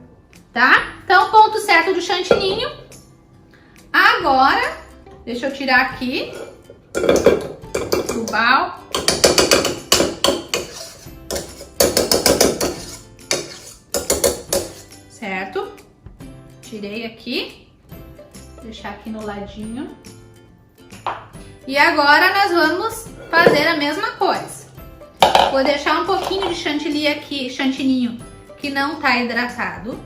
tá? Então, ponto certo do chantininho. Agora, deixa eu tirar aqui. Global. Certo? Tirei aqui. Vou deixar aqui no ladinho. E agora nós vamos fazer a mesma coisa. Vou deixar um pouquinho de chantilly aqui, chantininho, que não tá hidratado.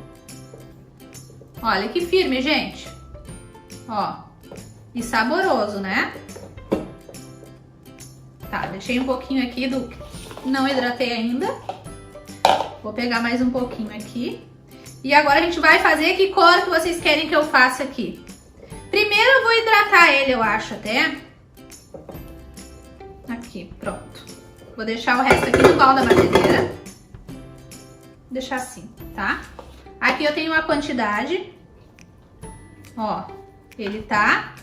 Olha que firme, gente. Ó. E saboroso, né? Tá, deixei um pouquinho aqui do... Não hidratei ainda. Vou pegar mais um pouquinho aqui. E agora a gente vai fazer que cor que vocês querem que eu faça aqui. Primeiro eu vou hidratar ele, eu acho até. Aqui, pronto. Vou deixar o resto aqui no balde da batedeira. Vou deixar assim, tá? Aqui eu tenho uma quantidade. Ó, ele tá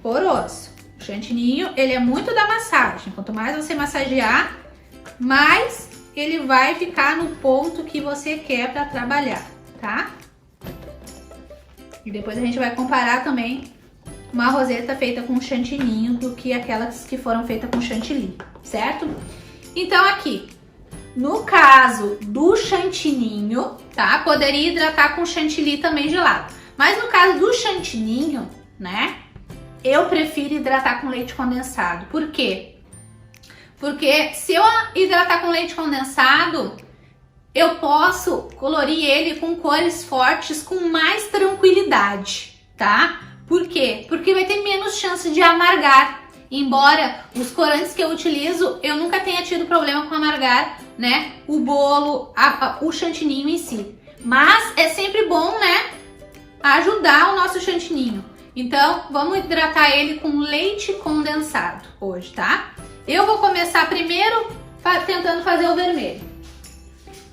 poroso. O chantininho, ele é muito da massagem. Quanto mais você massagear, mais ele vai ficar no ponto que você quer para trabalhar, tá? E depois a gente vai comparar também uma roseta feita com chantininho do que aquelas que foram feitas com chantilly, certo? Então aqui, no caso do chantininho, tá? Poderia hidratar com chantilly também gelado. Mas no caso do chantininho, né? Eu prefiro hidratar com leite condensado. Por quê? Porque se eu hidratar com leite condensado, eu posso colorir ele com cores fortes com mais tranquilidade, tá? Por quê? Porque vai ter menos chance de amargar. Embora os corantes que eu utilizo, eu nunca tenha tido problema com amargar, né? O bolo, o chantininho em si. Mas é sempre bom, né? Ajudar o nosso chantininho. Então, vamos hidratar ele com leite condensado hoje, tá? Eu vou começar primeiro tentando fazer o vermelho.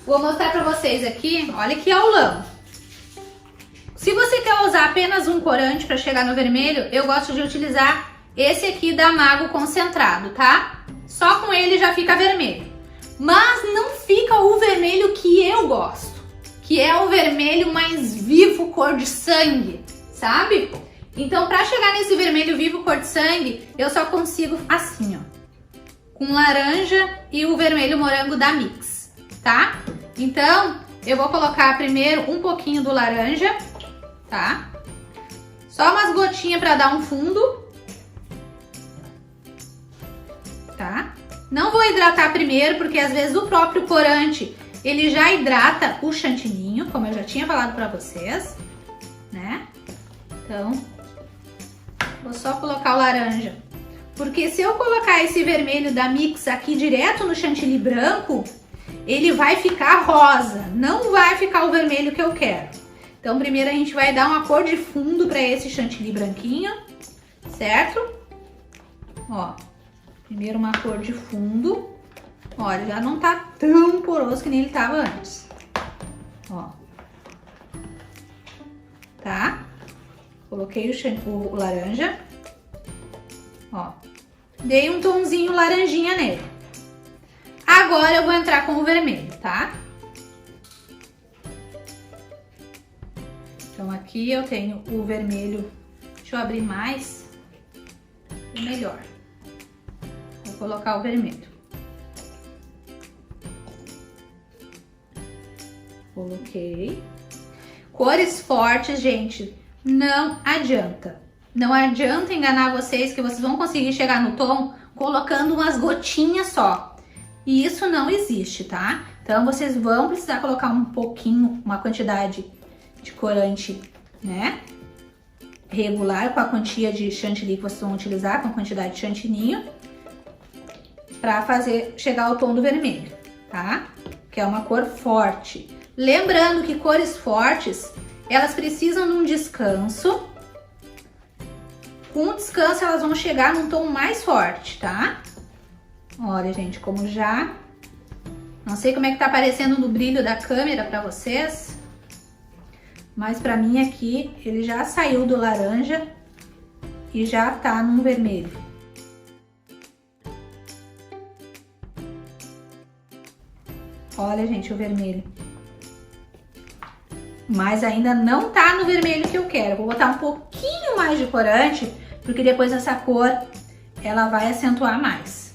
Vou mostrar pra vocês aqui, olha que aulão. Se você quer usar apenas um corante para chegar no vermelho, eu gosto de utilizar esse aqui da Mago concentrado, tá? Só com ele já fica vermelho. Mas não fica o vermelho que eu gosto, que é o vermelho mais vivo, cor de sangue, sabe? Então, para chegar nesse vermelho vivo, cor de sangue, eu só consigo assim, ó, com laranja e o vermelho morango da Mix, tá? Então, eu vou colocar primeiro um pouquinho do laranja, tá? Só umas gotinhas para dar um fundo, tá? Não vou hidratar primeiro, porque às vezes o próprio corante, ele já hidrata o chantininho, como eu já tinha falado para vocês, né? Então, vou só colocar o laranja. Porque se eu colocar esse vermelho da Mix aqui direto no chantilly branco, ele vai ficar rosa, não vai ficar o vermelho que eu quero. Então, primeiro a gente vai dar uma cor de fundo para esse chantilly branquinho, certo? Ó, primeiro uma cor de fundo. Olha, já não tá tão poroso que nem ele tava antes. Ó. Tá? Coloquei o laranja. Ó. Dei um tonzinho laranjinha nele. Agora eu vou entrar com o vermelho, tá? Então aqui eu tenho o vermelho. Deixa eu abrir mais. Melhor. Vou colocar o vermelho. Coloquei. Cores fortes, gente, não adianta. Não adianta enganar vocês que vocês vão conseguir chegar no tom colocando umas gotinhas só. E isso não existe, tá? Então vocês vão precisar colocar um pouquinho, uma quantidade de corante, né? Regular com a quantia de chantilly que vocês vão utilizar, com a quantidade de chantininho, pra fazer chegar ao tom do vermelho, tá? Que é uma cor forte. Lembrando que cores fortes, elas precisam de um descanso. Com o descanso, elas vão chegar num tom mais forte, tá? Olha, gente, como já... Não sei como é que tá aparecendo no brilho da câmera pra vocês. Mas pra mim aqui, ele já saiu do laranja e já tá num vermelho. Olha, gente, o vermelho. Mas ainda não tá no vermelho que eu quero. Vou botar um pouquinho pouquinho mais de corante, porque depois essa cor ela vai acentuar mais.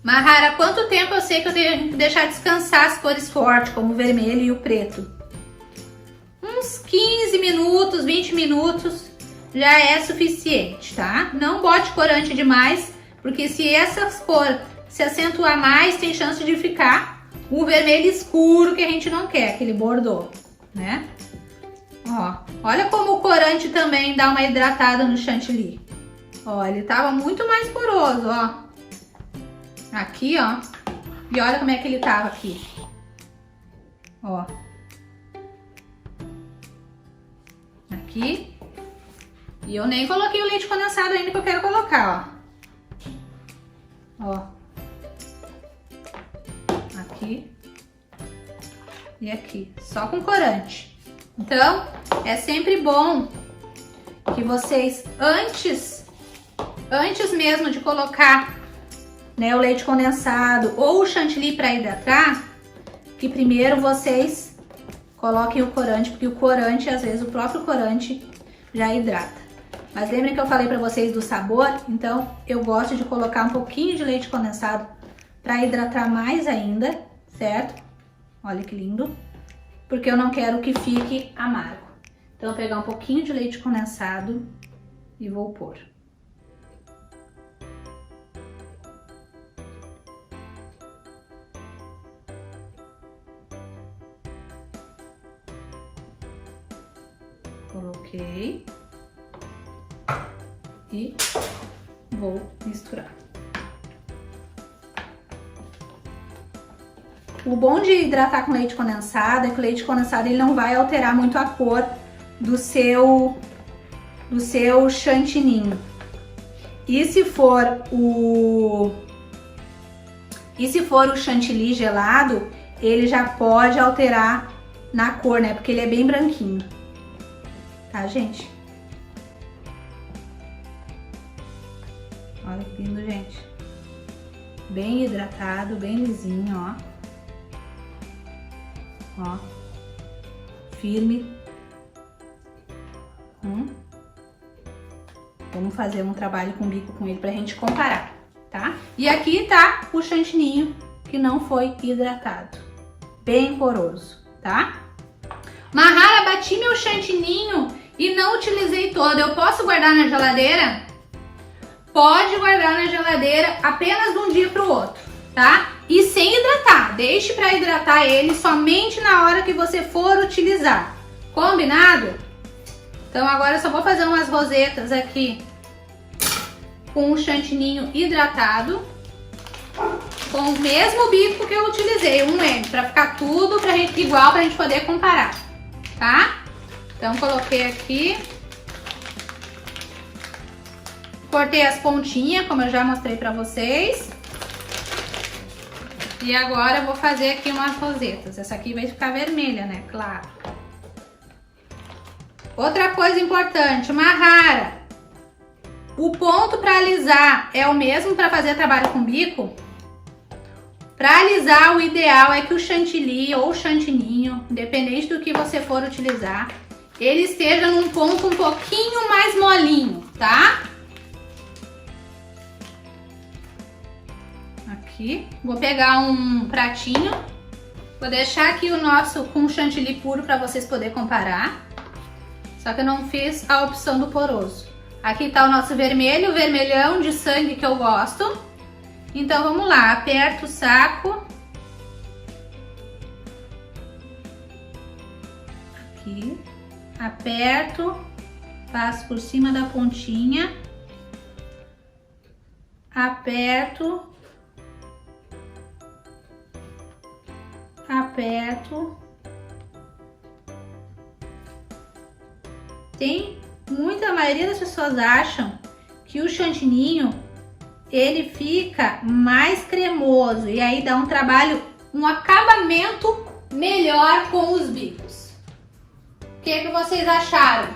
Mahara, quanto tempo eu sei que eu tenho que deixar descansar as cores fortes, como o vermelho e o preto? Uns 15 minutos, 20 minutos já é suficiente, tá? Não bote corante demais, porque se essas cores se acentuar mais, tem chance de ficar o vermelho escuro que a gente não quer, aquele bordô, né? Ó, olha como o corante também dá uma hidratada no chantilly. Ó, ele tava muito mais poroso, ó. Aqui, ó. E olha como é que ele tava aqui. Ó. Aqui. E eu nem coloquei o leite condensado ainda que eu quero colocar, ó. Ó. Aqui. E aqui. Só com corante. Então, é sempre bom que vocês, antes mesmo de colocar, né, o leite condensado ou o chantilly para hidratar, que primeiro vocês coloquem o corante, porque o corante, às vezes, o próprio corante já hidrata. Mas lembrem que eu falei para vocês do sabor, então eu gosto de colocar um pouquinho de leite condensado para hidratar mais ainda, certo? Olha que lindo. Porque eu não quero que fique amargo. Então, eu vou pegar um pouquinho de leite condensado e vou pôr. Coloquei. E vou misturar. O bom de hidratar com leite condensado é que o leite condensado ele não vai alterar muito a cor do seu chantininho. E se for o chantilly gelado, ele já pode alterar na cor, né? Porque ele é bem branquinho. Tá, gente? Olha que lindo, gente. Bem hidratado, bem lisinho, ó. Ó, firme. Vamos fazer um trabalho com bico com ele pra gente comparar, tá? E aqui tá o chantininho que não foi hidratado. Bem poroso, tá? Mahara, bati meu chantininho e não utilizei todo. Eu posso guardar na geladeira? Pode guardar na geladeira apenas de um dia pro outro, tá? E sem hidratar, deixe para hidratar ele somente na hora que você for utilizar. Combinado? Então agora eu só vou fazer umas rosetas aqui com o chantininho hidratado, com o mesmo bico que eu utilizei, 1M, para ficar tudo igual pra gente poder comparar, tá? Então coloquei aqui, cortei as pontinhas, como eu já mostrei pra vocês. E agora eu vou fazer aqui umas rosetas. Essa aqui vai ficar vermelha, né? Claro. Outra coisa importante, Mahara. O ponto para alisar é o mesmo para fazer trabalho com bico? Para alisar, o ideal é que o chantilly ou chantininho, independente do que você for utilizar, ele esteja num ponto um pouquinho mais molinho, tá? Aqui, vou pegar um pratinho, vou deixar aqui o nosso com chantilly puro para vocês poderem comparar. Só que eu não fiz a opção do poroso. Aqui tá o nosso vermelho, o vermelhão de sangue que eu gosto. Então vamos lá, aperto o saco. Aqui, aperto, passo por cima da pontinha. Aperto. Aperto. A maioria das pessoas acham que o chantininho ele fica mais cremoso e aí dá um trabalho, um acabamento melhor com os bicos. O que vocês acharam?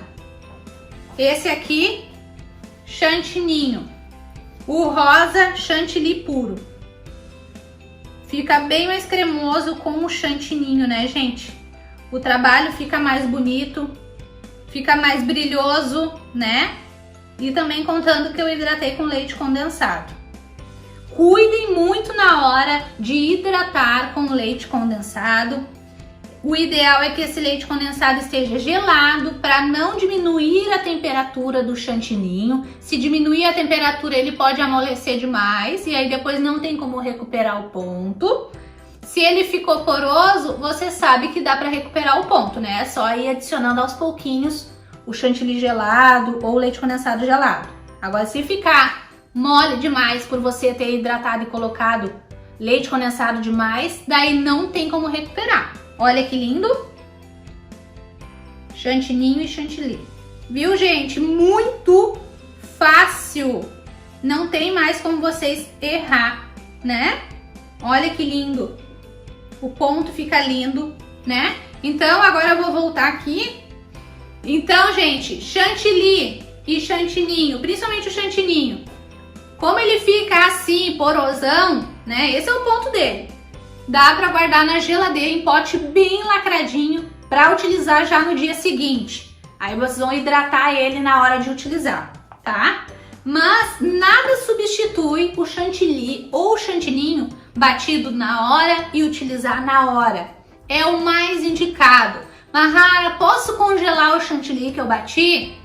Esse aqui, chantininho. O rosa, chantilly puro. Fica bem mais cremoso com o chantininho, né, gente? o trabalho fica mais bonito, fica mais brilhoso, né? E também contando que eu hidratei com leite condensado. Cuidem muito na hora de hidratar com leite condensado. O ideal é que esse leite condensado esteja gelado para não diminuir a temperatura do chantininho. Se diminuir a temperatura, ele pode amolecer demais e aí depois não tem como recuperar o ponto. Se ele ficou poroso, você sabe que dá para recuperar o ponto, né? É só ir adicionando aos pouquinhos o chantilly gelado ou o leite condensado gelado. Agora, se ficar mole demais por você ter hidratado e colocado leite condensado demais, daí não tem como recuperar. Olha que lindo! Chantininho e chantilly. Viu, gente? Muito fácil! Não tem mais como vocês errar, né? Olha que lindo! O ponto fica lindo, né? Então, agora eu vou voltar aqui. Então, gente, chantilly e chantininho, principalmente o chantininho, como ele fica assim, porosão, né? Esse é o ponto dele. Dá para guardar na geladeira em pote bem lacradinho para utilizar já no dia seguinte. Aí vocês vão hidratar ele na hora de utilizar, tá? Mas nada substitui o chantilly ou o chantininho batido na hora e utilizar na hora. É o mais indicado. Mahara, posso congelar o chantilly que eu bati?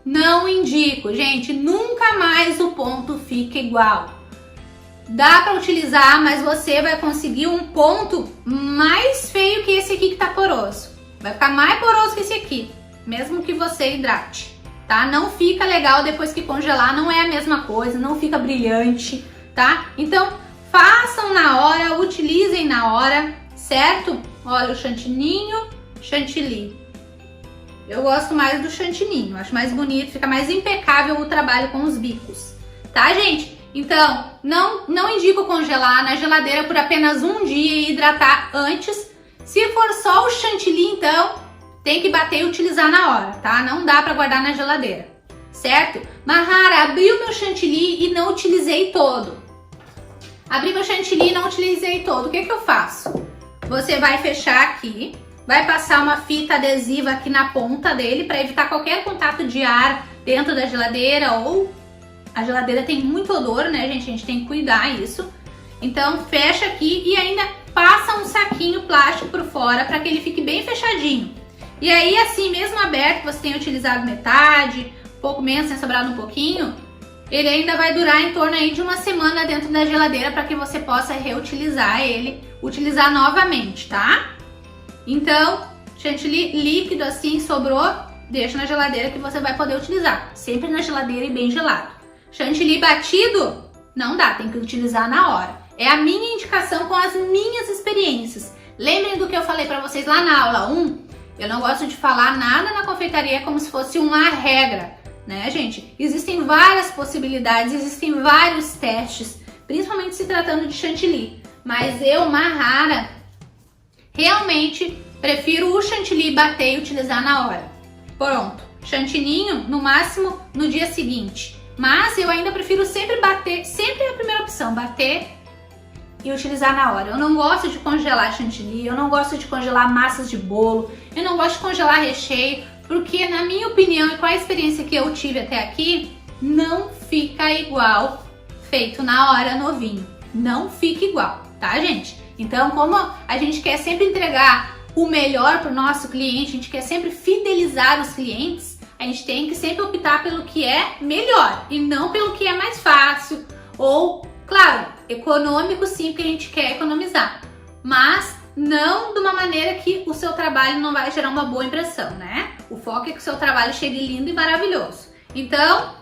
Não indico, gente. Nunca mais o ponto fica igual. Dá para utilizar, mas você vai conseguir um ponto mais feio que esse aqui que tá poroso. Vai ficar mais poroso que esse aqui, mesmo que você hidrate, tá? Não fica legal depois que congelar, não é a mesma coisa, não fica brilhante, tá? Então, façam na hora, utilizem na hora, certo? Olha o chantininho, chantilly. Eu gosto mais do chantininho, acho mais bonito, fica mais impecável o trabalho com os bicos, tá, gente? Então, não indico congelar na geladeira por apenas um dia e hidratar antes. Se for só o chantilly, então, tem que bater e utilizar na hora, tá? Não dá para guardar na geladeira, certo? Mahara, abri o meu chantilly e não utilizei todo. Abri meu chantilly e não utilizei todo. O que que eu faço? Você vai fechar aqui, vai passar uma fita adesiva aqui na ponta dele para evitar qualquer contato de ar dentro da geladeira ou... A geladeira tem muito odor, né, gente? A gente tem que cuidar isso. Então, fecha aqui e ainda passa um saquinho plástico por fora para que ele fique bem fechadinho. E aí, assim, mesmo aberto, você tem utilizado metade, pouco menos, tem sobrado um pouquinho, ele ainda vai durar em torno aí de uma semana dentro da geladeira para que você possa reutilizar ele, utilizar novamente, tá? Então, chantilly líquido assim, sobrou, deixa na geladeira que você vai poder utilizar. Sempre na geladeira e bem gelado. Chantilly batido, não dá, tem que utilizar na hora. É a minha indicação com as minhas experiências. Lembrem do que eu falei pra vocês lá na aula 1? Eu não gosto de falar nada na confeitaria como se fosse uma regra, né, gente? Existem várias possibilidades, existem vários testes, principalmente se tratando de chantilly. Mas eu, Mahara, realmente prefiro o chantilly bater e utilizar na hora. Pronto, chantininho no máximo no dia seguinte. Mas eu ainda prefiro sempre bater, sempre é a primeira opção, bater e utilizar na hora. Eu não gosto de congelar chantilly, eu não gosto de congelar massas de bolo, eu não gosto de congelar recheio, porque na minha opinião e com a experiência que eu tive até aqui, não fica igual feito na hora novinho. Não fica igual, tá, gente? Então, como a gente quer sempre entregar o melhor para o nosso cliente, a gente quer sempre fidelizar os clientes, a gente tem que sempre optar pelo que é melhor e não pelo que é mais fácil ou, claro, econômico sim, porque a gente quer economizar, mas não de uma maneira que o seu trabalho não vai gerar uma boa impressão, né? O foco é que o seu trabalho chegue lindo e maravilhoso. Então,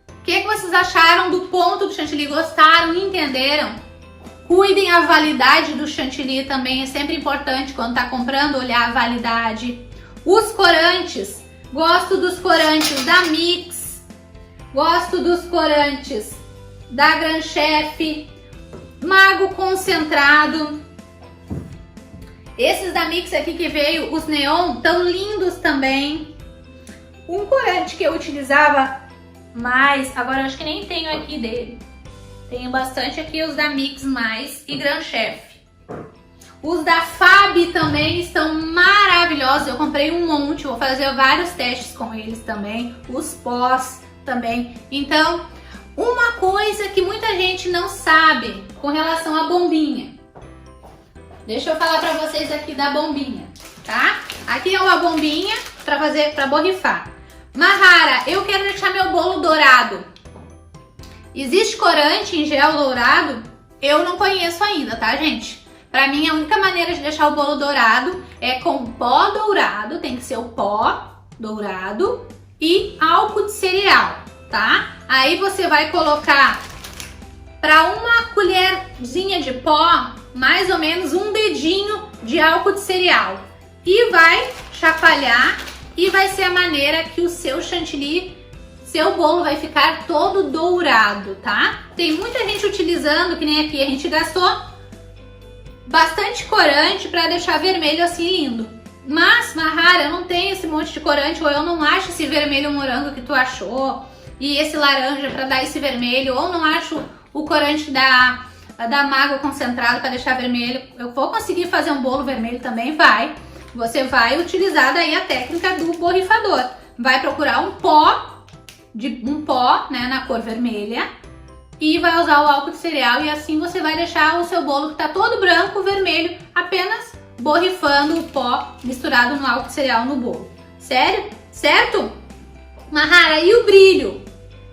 o que vocês acharam do ponto do chantilly? Gostaram? Entenderam? Cuidem a validade do chantilly também, é sempre importante quando tá comprando olhar a validade. Os corantes. Gosto dos corantes da Mix, gosto dos corantes da Gran Chef, Mago Concentrado. Esses da Mix aqui que veio, os neon, tão lindos também. Um corante que eu utilizava mais, agora acho que nem tenho aqui dele. Tenho bastante aqui os da Mix mais e Gran Chef. Os da Fabi também estão maravilhosos. Eu comprei um monte, vou fazer vários testes com eles também. Os pós também. Então, uma coisa que muita gente não sabe com relação à bombinha. Deixa eu falar pra vocês aqui da bombinha, tá? Aqui é uma bombinha pra borrifar. Mahara, eu quero deixar meu bolo dourado. Existe corante em gel dourado? Eu não conheço ainda, tá, gente? Pra mim, a única maneira de deixar o bolo dourado é com pó dourado, tem que ser o pó dourado e álcool de cereal, tá? Aí você vai colocar para uma colherzinha de pó, mais ou menos um dedinho de álcool de cereal. E vai chacoalhar e vai ser a maneira que o seu chantilly, seu bolo vai ficar todo dourado, tá? Tem muita gente utilizando, que nem aqui, a gente gastou bastante corante para deixar vermelho assim lindo. Mas, Mahara, eu não tenho esse monte de corante, ou eu não acho esse vermelho morango que tu achou, e esse laranja para dar esse vermelho, ou não acho o corante da mágoa concentrado para deixar vermelho. Eu vou conseguir fazer um bolo vermelho também? Vai. Você vai utilizar daí a técnica do borrifador. Vai procurar um pó, né, na cor vermelha, e vai usar o álcool de cereal, e assim você vai deixar o seu bolo que tá todo branco, vermelho, apenas borrifando o pó misturado no álcool de cereal no bolo. Sério? Certo? Mahara, e o brilho?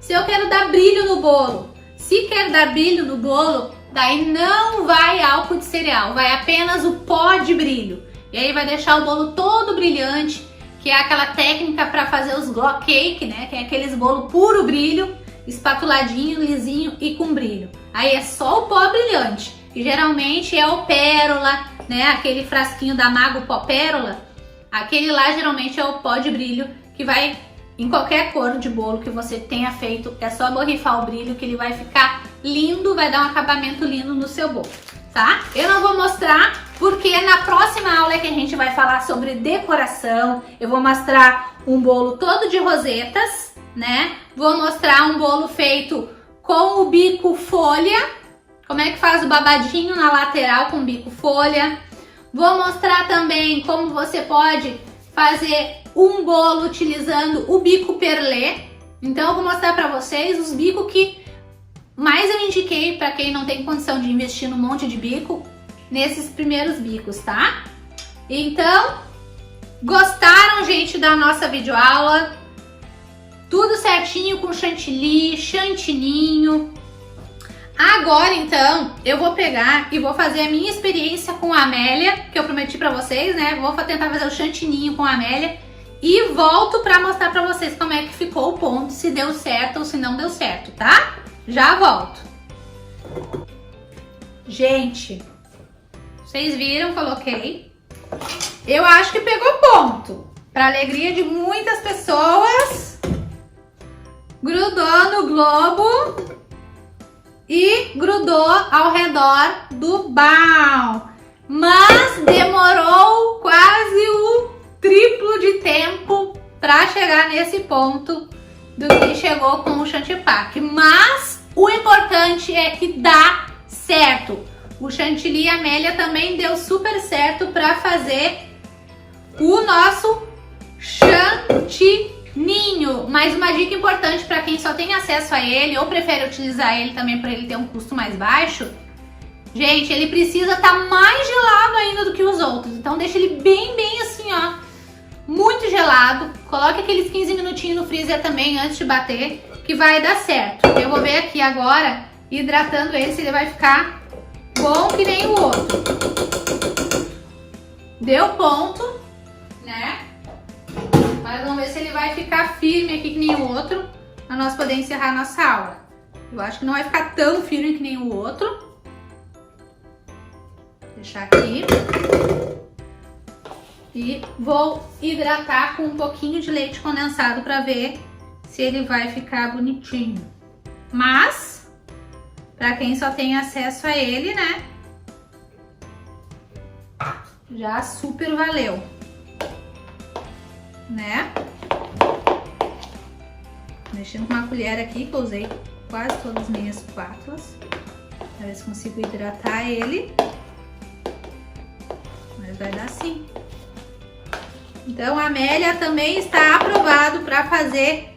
Se eu quero dar brilho no bolo, se quer dar brilho no bolo, daí não vai álcool de cereal, vai apenas o pó de brilho. E aí vai deixar o bolo todo brilhante, que é aquela técnica para fazer os glow cake, né? Que é aqueles bolo puro brilho, espatuladinho, lisinho e com brilho. Aí é só o pó brilhante, que geralmente é o pérola, né? Aquele frasquinho da Mago Pó Pérola, aquele lá geralmente é o pó de brilho, que vai em qualquer cor de bolo que você tenha feito, é só borrifar o brilho que ele vai ficar lindo, vai dar um acabamento lindo no seu bolo, tá? Eu não vou mostrar porque na próxima aula é que a gente vai falar sobre decoração. Eu vou mostrar um bolo todo de rosetas, né? Vou mostrar um bolo feito com o bico folha, como é que faz o babadinho na lateral com o bico folha. Vou mostrar também como você pode fazer um bolo utilizando o bico perlé. Então eu vou mostrar para vocês os bicos que mais eu indiquei para quem não tem condição de investir num monte de bico, nesses primeiros bicos, tá? Então, gostaram, gente, da nossa videoaula? Tudo certinho com chantilly, chantininho. Agora, então, eu vou pegar e vou fazer a minha experiência com a Amélia, que eu prometi pra vocês, né? Vou tentar fazer o chantininho com a Amélia e volto pra mostrar pra vocês como é que ficou o ponto, se deu certo ou se não deu certo, tá? Já volto. Gente, vocês viram, coloquei. Eu acho que pegou ponto. Pra alegria de muitas pessoas, grudou no globo e grudou ao redor do bal. Mas demorou quase o triplo de tempo pra chegar nesse ponto do que chegou com o chantipaque. Mas o importante é que dá certo. O chantilly e a Amélia também deu super certo para fazer o nosso chantininho. Mas uma dica importante para quem só tem acesso a ele ou prefere utilizar ele também para ele ter um custo mais baixo. Gente, ele precisa estar mais gelado ainda do que os outros. Então deixa ele bem assim, ó, muito gelado. Coloque aqueles 15 minutinhos no freezer também antes de bater, que vai dar certo. Eu vou ver aqui agora, hidratando ele, se ele vai ficar bom que nem o outro. Deu ponto, né? Mas vamos ver se ele vai ficar firme aqui que nem o outro, para nós poder encerrar a nossa aula. Eu acho que não vai ficar tão firme que nem o outro. Deixar aqui. E vou hidratar com um pouquinho de leite condensado para ver se ele vai ficar bonitinho. Mas, para quem só tem acesso a ele, né? Já super valeu, né? Mexendo com uma colher aqui, que eu usei quase todas as minhas espátulas. Para ver se consigo hidratar ele. vai dar sim. Então a Amélia também está aprovado para fazer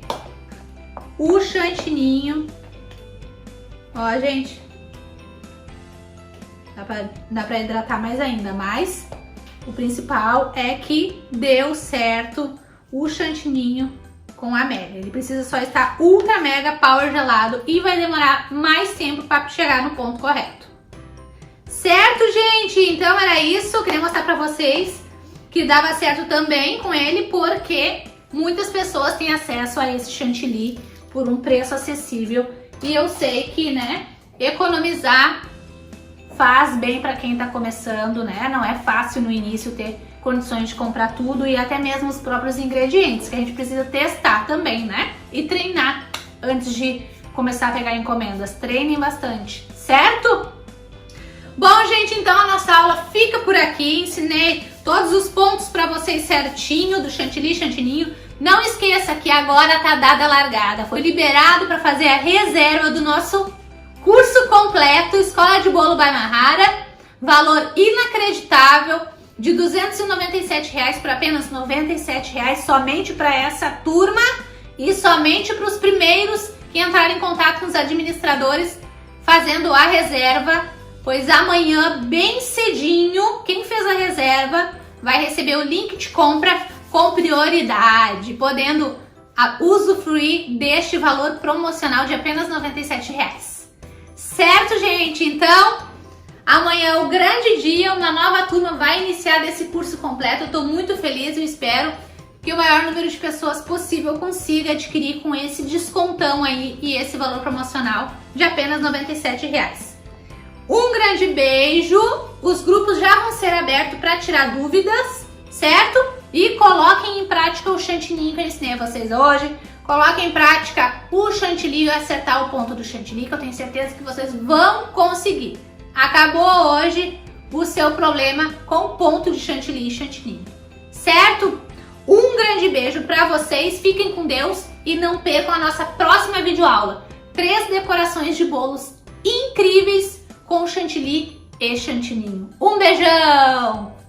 o chantininho. Ó, gente. Dá pra hidratar mais ainda, mas o principal é que deu certo o chantininho com a Amélia. Ele precisa só estar ultra mega power gelado e vai demorar mais tempo para chegar no ponto correto. Certo, gente? Então era isso. Eu queria mostrar pra vocês que dava certo também com ele, porque muitas pessoas têm acesso a esse chantilly por um preço acessível. E eu sei que, né, economizar faz bem para quem tá começando, né? Não é fácil no início ter condições de comprar tudo e até mesmo os próprios ingredientes, que a gente precisa testar também, né? E treinar antes de começar a pegar encomendas. Treinem bastante, certo? Bom, gente, então a nossa aula fica por aqui. Ensinei todos os pontos para vocês certinho do chantilly, chantininho. Não esqueça que agora tá dada a largada. Foi liberado para fazer a reserva do nosso curso completo Escola de Bolo by Mahara. Valor inacreditável, de R$ 297 para apenas R$ 97 somente para essa turma e somente para os primeiros que entrarem em contato com os administradores fazendo a reserva, pois amanhã, bem cedinho, quem fez a reserva vai receber o link de compra com prioridade, podendo usufruir deste valor promocional de apenas R$ 97. Certo, gente? Então, amanhã é o grande dia, uma nova turma vai iniciar desse curso completo. Eu tô muito feliz e espero que o maior número de pessoas possível consiga adquirir com esse descontão aí e esse valor promocional de apenas R$ 97. Um grande beijo, os grupos já vão ser abertos para tirar dúvidas, certo? E coloquem em prática o chantilly que eu ensinei a vocês hoje. Coloquem em prática o chantilly e acertar o ponto do chantilly, que eu tenho certeza que vocês vão conseguir. Acabou hoje o seu problema com o ponto de chantilly e chantininho, certo? Um grande beijo para vocês, fiquem com Deus e não percam a nossa próxima videoaula. 3 decorações de bolos incríveis com chantilly e chantininho. Um beijão!